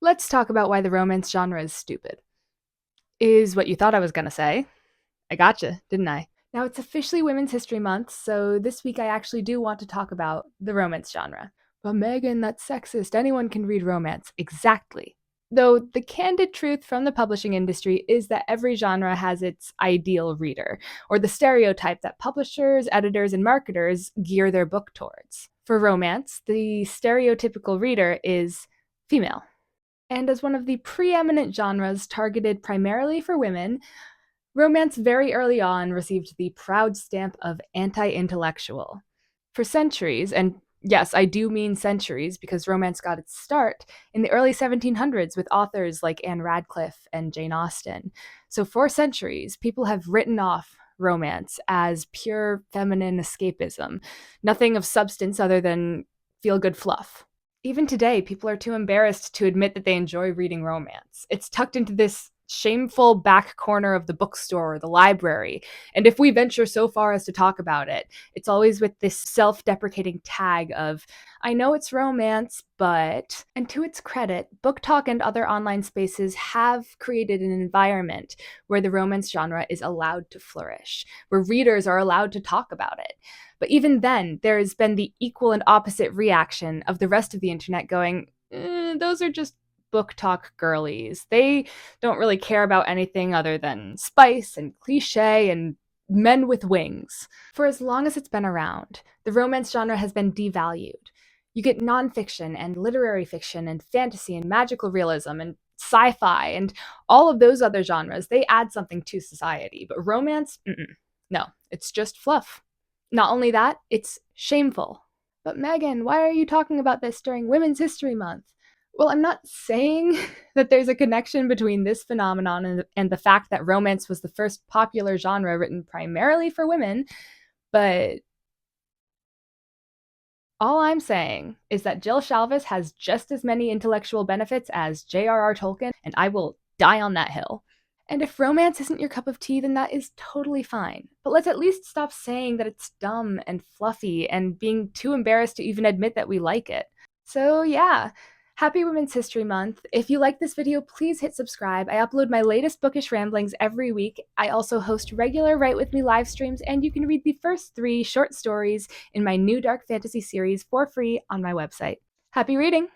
Let's talk about why the romance genre is stupid. Is what you thought I was going to say. I gotcha, didn't I? Now, it's officially Women's History Month, so this week I actually do want to talk about the romance genre. But Megan, that's sexist. Anyone can read romance. Exactly. Though the candid truth from the publishing industry is that every genre has its ideal reader, or the stereotype that publishers, editors, and marketers gear their book towards. For romance, the stereotypical reader is female. And as one of the preeminent genres targeted primarily for women, romance very early on received the proud stamp of anti-intellectual. For centuries, and yes, I do mean centuries because romance got its start in the early 1700s with authors like Anne Radcliffe and Jane Austen. So for centuries, people have written off romance as pure feminine escapism, nothing of substance other than feel-good fluff. Even today, people are too embarrassed to admit that they enjoy reading romance. It's tucked into this shameful back corner of the bookstore or the library. And if we venture so far as to talk about it, it's always with this self deprecating tag of, I know it's romance, but. And to its credit, Book Talk and other online spaces have created an environment where the romance genre is allowed to flourish, where readers are allowed to talk about it. But even then, there's been the equal and opposite reaction of the rest of the internet going, those are just book talk girlies. They don't really care about anything other than spice and cliche and men with wings. For as long as it's been around, the romance genre has been devalued. You get nonfiction and literary fiction and fantasy and magical realism and sci-fi and all of those other genres. They add something to society, but romance, no, it's just fluff. Not only that, it's shameful. But Megan, why are you talking about this during Women's History Month? Well, I'm not saying that there's a connection between this phenomenon and the fact that romance was the first popular genre written primarily for women, but all I'm saying is that Jill Shalvis has just as many intellectual benefits as J.R.R. Tolkien, and I will die on that hill. And if romance isn't your cup of tea, then that is totally fine. But let's at least stop saying that it's dumb and fluffy and being too embarrassed to even admit that we like it. So yeah, happy Women's History Month. If you like this video, please hit subscribe. I upload my latest bookish ramblings every week. I also host regular Write With Me live streams, and you can read the first 3 short stories in my new dark fantasy series for free on my website. Happy reading!